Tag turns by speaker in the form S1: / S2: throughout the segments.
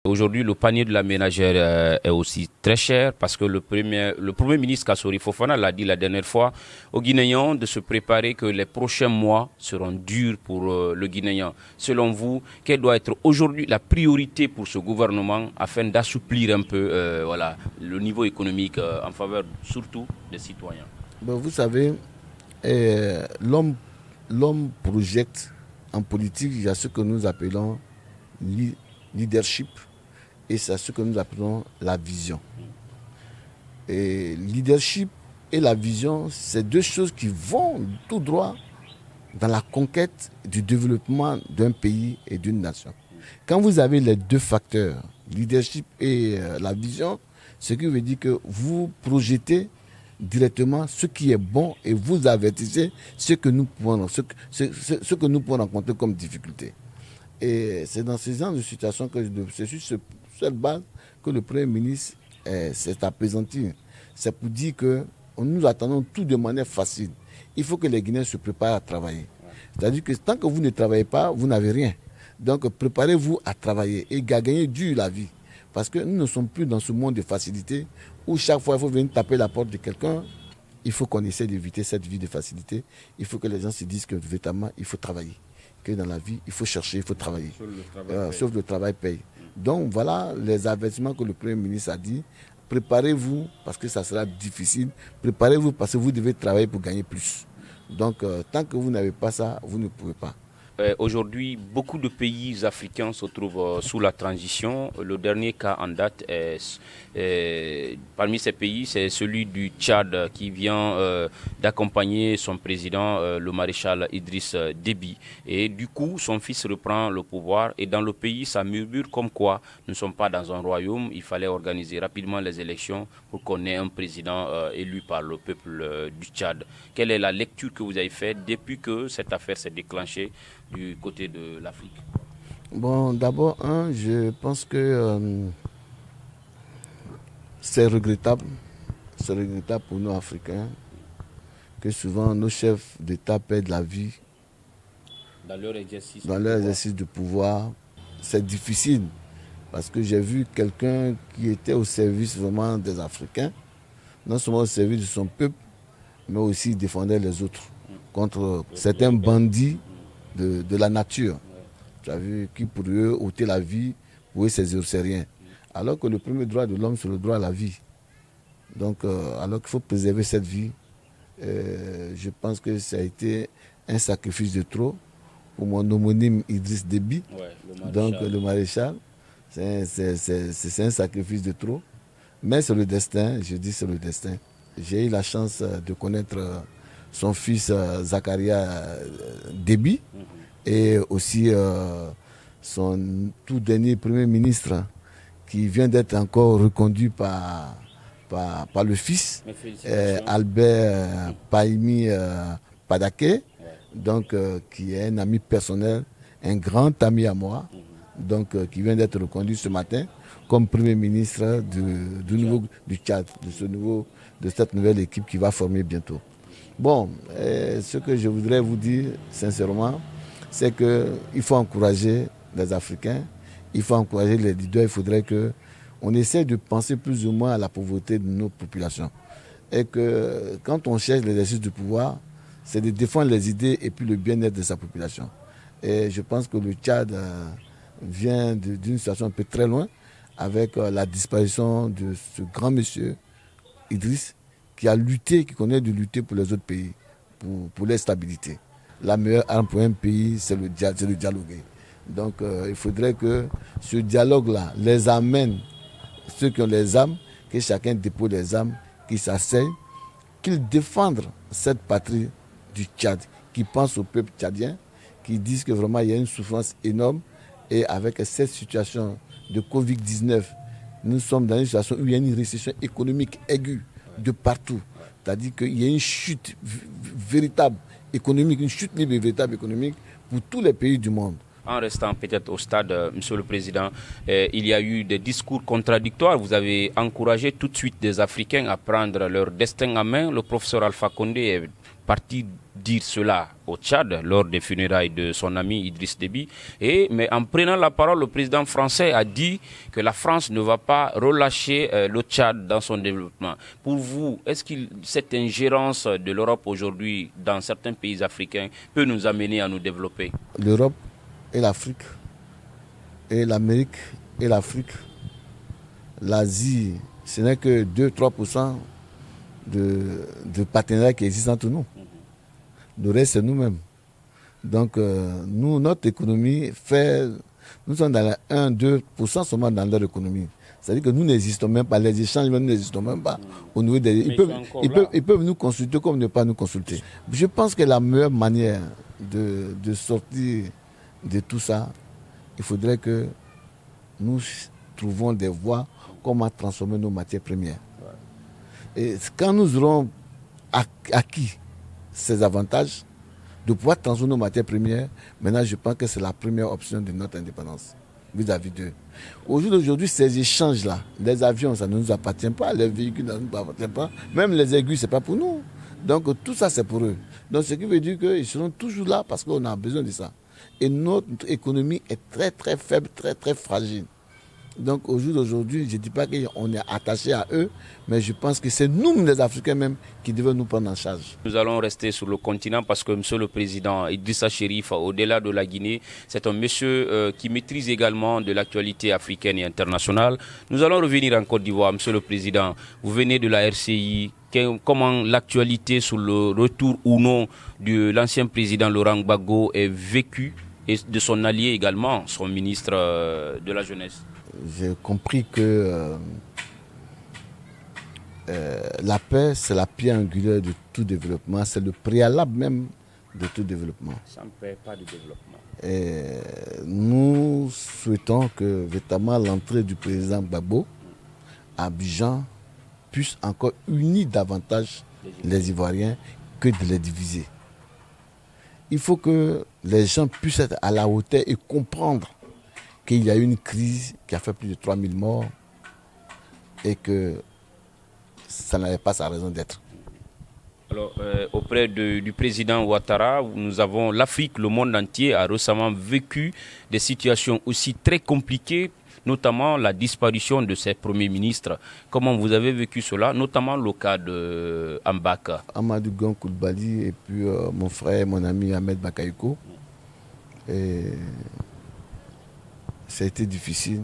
S1: Aujourd'hui, le panier de la ménagère est aussi très cher parce que le premier ministre Kassori Fofana l'a dit la dernière fois aux Guinéens de se préparer que les prochains mois seront durs pour le Guinéen. Selon vous, quelle doit être aujourd'hui la priorité pour ce gouvernement afin d'assouplir un peu le niveau économique en faveur surtout des citoyens?
S2: Vous savez, l'homme projette en politique, il y a ce que nous appelons leadership et c'est ce que nous appelons la vision. Et leadership et la vision, c'est deux choses qui vont tout droit dans la conquête du développement d'un pays et d'une nation. Quand vous avez les deux facteurs, leadership et la vision, ce qui veut dire que vous projetez directement ce qui est bon et vous avertissez ce que nous pouvons rencontrer comme difficulté. Et c'est dans ce genre de situation que c'est sur cette base que le Premier ministre s'est appesanti. C'est pour dire que nous attendons tout de manière facile. Il faut que les Guinéens se préparent à travailler. C'est-à-dire que tant que vous ne travaillez pas, vous n'avez rien. Donc préparez-vous à travailler et à gagner dur la vie. Parce que nous ne sommes plus dans ce monde de facilité où chaque fois il faut venir taper la porte de quelqu'un. Il faut qu'on essaie d'éviter cette vie de facilité. Il faut que les gens se disent que véritablement il faut travailler. Que dans la vie, il faut chercher, il faut travailler. Sauf le travail paye. Donc voilà les avertissements que le Premier ministre a dit. Préparez-vous parce que ça sera difficile. Préparez-vous parce que vous devez travailler pour gagner plus. Donc tant que vous n'avez pas ça, vous ne pouvez pas.
S1: Aujourd'hui, beaucoup de pays africains se trouvent sous la transition. Le dernier cas en date, parmi ces pays, c'est celui du Tchad qui vient d'accompagner son président, le maréchal Idriss Déby. Et du coup, son fils reprend le pouvoir. Et dans le pays, ça murmure comme quoi nous ne sommes pas dans un royaume. Il fallait organiser rapidement les élections pour qu'on ait un président élu par le peuple du Tchad. Quelle est la lecture que vous avez faite depuis que cette affaire s'est déclenchée du côté de l'Afrique?
S2: Bon, d'abord, je pense que c'est regrettable pour nous Africains que souvent nos chefs d'État perdent la vie
S1: dans leur exercice
S2: de pouvoir. C'est difficile parce que j'ai vu quelqu'un qui était au service vraiment des Africains, non seulement au service de son peuple, mais aussi défendait les autres contre certains bandits de la nature. Tu as vu, qui pour eux ôter la vie, pour eux c'est rien. Alors que le premier droit de l'homme, c'est le droit à la vie. Donc, alors qu'il faut préserver cette vie, je pense que ça a été un sacrifice de trop pour mon homonyme Idriss Déby, le maréchal. C'est un sacrifice de trop. Mais c'est le destin, je dis c'est le destin. J'ai eu la chance de connaître son fils Zakaria Déby et aussi son tout dernier Premier ministre qui vient d'être encore reconduit par le fils, Albert Paimi Padaké, donc, qui est un ami personnel, un grand ami à moi, donc, qui vient d'être reconduit ce matin comme Premier ministre du Tchad, de cette nouvelle équipe qui va former bientôt. Bon, ce que je voudrais vous dire sincèrement, c'est qu'il faut encourager les Africains, il faut encourager les leaders, il faudrait qu'on essaie de penser plus ou moins à la pauvreté de nos populations. Et que quand on cherche l'exercice du pouvoir, c'est de défendre les idées et puis le bien-être de sa population. Et je pense que le Tchad vient d'une situation un peu très loin avec la disparition de ce grand monsieur Idriss qui a lutté, qui connaît de lutter pour les autres pays, pour leur stabilité. La meilleure arme pour un pays, c'est le dialoguer. Donc il faudrait que ce dialogue-là les amène, ceux qui ont les armes, que chacun dépose les armes, qu'ils s'asseyent, qu'ils défendent cette patrie du Tchad, qui pense au peuple tchadien, qui disent que vraiment il y a une souffrance énorme. Et avec cette situation de Covid-19, nous sommes dans une situation où il y a une récession économique aiguë de partout. C'est-à-dire qu'il y a une chute véritable économique, une chute libre et véritable économique pour tous les pays du monde.
S1: En restant peut-être au stade, Monsieur le Président, il y a eu des discours contradictoires. Vous avez encouragé tout de suite des Africains à prendre leur destin en main. Le professeur Alpha Condé est parti dire cela au Tchad lors des funérailles de son ami Idriss Déby. Mais en prenant la parole, le président français a dit que la France ne va pas relâcher le Tchad dans son développement. Pour vous, est-ce que cette ingérence de l'Europe aujourd'hui dans certains pays africains peut nous amener à nous développer?
S2: L'Europe et l'Afrique, et l'Amérique et l'Afrique, l'Asie, ce n'est que 2-3% de partenariats qui existent entre nous. Le reste, c'est nous-mêmes. Donc, nous, notre économie fait... Nous sommes dans les 1-2% seulement dans leur économie. C'est-à-dire que nous n'existons même pas. Les échanges, nous n'existons même pas. Au niveau des... Ils peuvent nous consulter comme ne pas nous consulter. Je pense que la meilleure manière de sortir de tout ça, il faudrait que nous trouvons des voies comment transformer nos matières premières. Et quand nous aurons acquis ces avantages de pouvoir transformer nos matières premières, maintenant je pense que c'est la première option de notre indépendance vis-à-vis d'eux. Aujourd'hui, ces échanges-là, les avions, ça ne nous appartient pas, les véhicules, ça ne nous appartient pas, même les aiguilles, ce n'est pas pour nous. Donc tout ça, c'est pour eux. Donc ce qui veut dire qu'ils seront toujours là parce qu'on a besoin de ça. Et notre économie est très très faible, très très fragile. Donc au jour d'aujourd'hui, je ne dis pas qu'on est attaché à eux, mais je pense que c'est nous, les Africains même, qui devons nous prendre en charge.
S1: Nous allons rester sur le continent parce que Monsieur le Président Idrissa Chérif, au-delà de la Guinée, c'est un monsieur qui maîtrise également de l'actualité africaine et internationale. Nous allons revenir en Côte d'Ivoire. Monsieur le Président, vous venez de la RCI. Comment l'actualité sur le retour ou non de l'ancien président Laurent Gbagbo est vécue et de son allié également, son ministre de la Jeunesse?
S2: J'ai compris que la paix, c'est la pierre angulaire de tout développement, c'est le préalable même de tout développement.
S1: Sans paix, pas de développement.
S2: Et nous souhaitons que véritablement l'entrée du président Gbagbo à Abidjan puisse encore unir davantage les Ivoiriens que de les diviser. Il faut que les gens puissent être à la hauteur et comprendre qu'il y a eu une crise qui a fait plus de 3000 morts et que ça n'avait pas sa raison d'être.
S1: Alors, auprès du président Ouattara, nous avons l'Afrique, le monde entier a récemment vécu des situations aussi très compliquées, notamment la disparition de ses premiers ministres. Comment vous avez vécu cela, notamment le cas de Ambaka?
S2: Amadou Gon Coulibaly et puis mon frère, mon ami Ahmed Bakayoko. Et ça a été difficile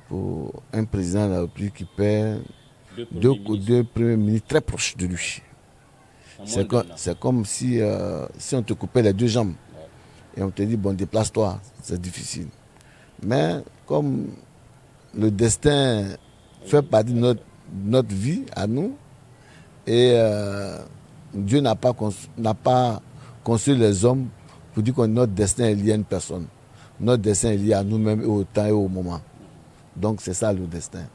S2: pour un président de la République qui perd deux premiers ministres très proches de lui. C'est comme si on te coupait les deux jambes et on te dit, bon, déplace-toi, c'est difficile. Mais comme le destin fait partie de notre vie à nous, et Dieu n'a pas construit les hommes pour dire que notre destin est lié à une personne. Notre destin est lié à nous-mêmes et au temps et au moment. Donc c'est ça le destin.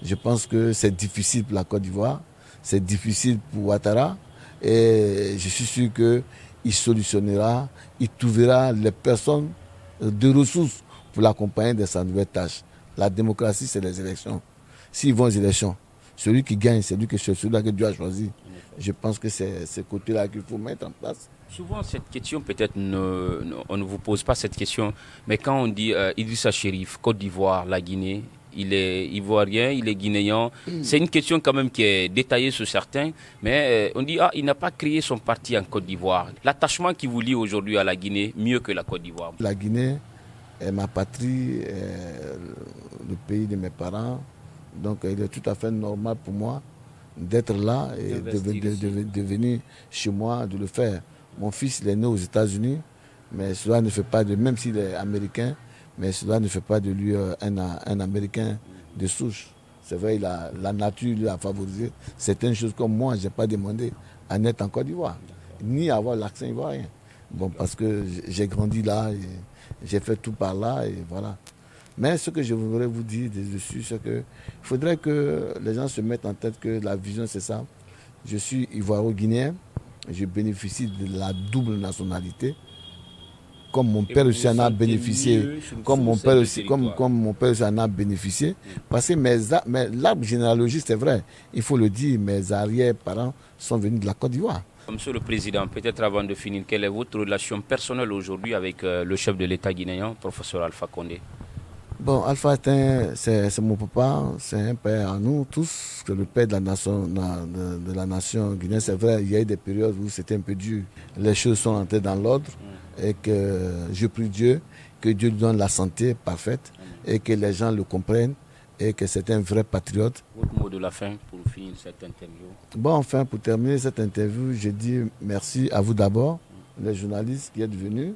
S2: Je pense que c'est difficile pour la Côte d'Ivoire, c'est difficile pour Ouattara, et je suis sûr qu'il solutionnera, il trouvera les personnes de ressources pour l'accompagner dans sa nouvelle tâche. La démocratie, c'est les élections. S'ils vont aux élections, celui qui gagne, c'est celui-là que Dieu a choisi. Je pense que c'est ce côté-là qu'il faut mettre en place.
S1: Souvent, cette question, peut-être, on ne vous pose pas cette question, mais quand on dit Idrissa Chérif, Côte d'Ivoire, la Guinée, il est ivoirien, il est guinéen. C'est une question quand même qui est détaillée sur certains, mais on dit, il n'a pas créé son parti en Côte d'Ivoire. L'attachement qui vous lie aujourd'hui à la Guinée, mieux que la Côte d'Ivoire.
S2: La Guinée est ma patrie, le pays de mes parents, donc il est tout à fait normal pour moi d'être là et de venir chez moi, de le faire. Mon fils, il est né aux États-Unis, mais cela ne fait pas de, même s'il est américain, mais cela ne fait pas de lui un Américain de souche. C'est vrai, la nature lui a favorisé certaines choses comme moi, je n'ai pas demandé à naître en Côte d'Ivoire, ni à avoir l'accent ivoirien. Bon, parce que j'ai grandi là, j'ai fait tout par là, et voilà. Mais ce que je voudrais vous dire dessus, c'est qu'il faudrait que les gens se mettent en tête que la vision, c'est ça. Je suis ivoiro-guinéen, je bénéficie de la double nationalité. Comme mon père aussi en a bénéficié, comme mon père aussi en a bénéficié, parce que l'arbre généalogique, c'est vrai, il faut le dire, mes arrière-parents sont venus de la Côte d'Ivoire.
S1: Monsieur le Président, peut-être avant de finir, quelle est votre relation personnelle aujourd'hui avec le chef de l'État guinéen, professeur Alpha Condé?
S2: Bon, Alpha, c'est mon papa, c'est un père à nous tous, c'est le père de la nation, de la nation guinéenne. C'est vrai, il y a eu des périodes où c'était un peu dur. Les choses sont entrées dans l'ordre et que je prie Dieu, que Dieu lui donne la santé parfaite et que les gens le comprennent et que c'est un vrai patriote.
S1: Votre mot de la fin pour finir cette interview?
S2: Bon, enfin, pour terminer cette interview, je dis merci à vous d'abord, les journalistes qui êtes venus,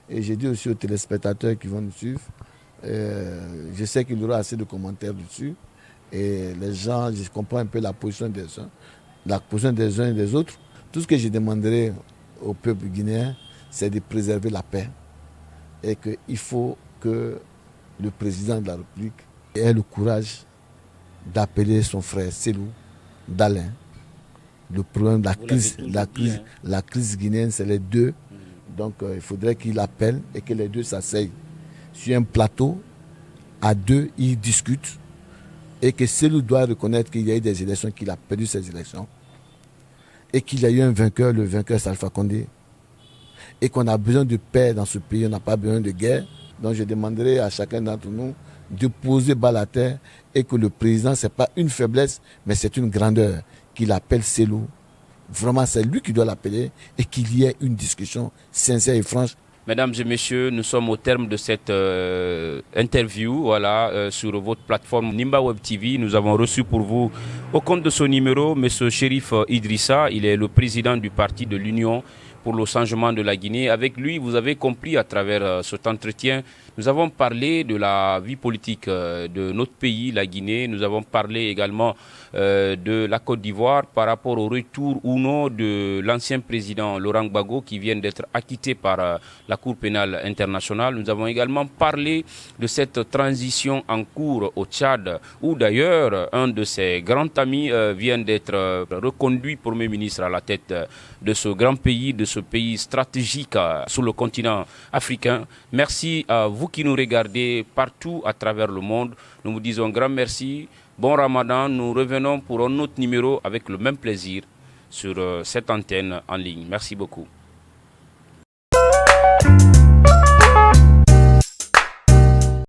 S2: et je dis aussi aux téléspectateurs qui vont nous suivre. Je sais qu'il y aura assez de commentaires dessus, et les gens, je comprends un peu la position des uns et des autres. Tout ce que je demanderai au peuple guinéen, c'est de préserver la paix, et qu'il faut que le président de la République ait le courage d'appeler son frère Cellou Dalein. Le problème de la crise guinéenne, c'est les deux. Donc il faudrait qu'il appelle et que les deux s'asseyent sur un plateau, à deux, ils discutent. Et que Cellou doit reconnaître qu'il y a eu des élections, qu'il a perdu ces élections. Et qu'il y a eu un vainqueur, le vainqueur c'est Alpha Condé. Et qu'on a besoin de paix dans ce pays, on n'a pas besoin de guerre. Donc je demanderai à chacun d'entre nous de poser bas la terre et que le président, ce n'est pas une faiblesse, mais c'est une grandeur, qu'il appelle Cellou. Vraiment, c'est lui qui doit l'appeler et qu'il y ait une discussion sincère et franche.
S1: Mesdames et messieurs, nous sommes au terme de cette interview sur votre plateforme Nimba Web TV. Nous avons reçu pour vous, au compte de ce numéro, M. Chérif Idrissa. Il est le président du parti de l'Union pour le changement de la Guinée. Avec lui, vous avez compris à travers cet entretien, nous avons parlé de la vie politique de notre pays, la Guinée. Nous avons parlé également de la Côte d'Ivoire par rapport au retour ou non de l'ancien président Laurent Gbagbo qui vient d'être acquitté par la Cour pénale internationale. Nous avons également parlé de cette transition en cours au Tchad où d'ailleurs un de ses grands amis vient d'être reconduit Premier ministre à la tête de ce grand pays, de ce pays stratégique sur le continent africain. Merci à vous qui nous regardez partout à travers le monde. Nous vous disons grand merci. Bon Ramadan. Nous revenons pour un autre numéro avec le même plaisir sur cette antenne en ligne. Merci beaucoup.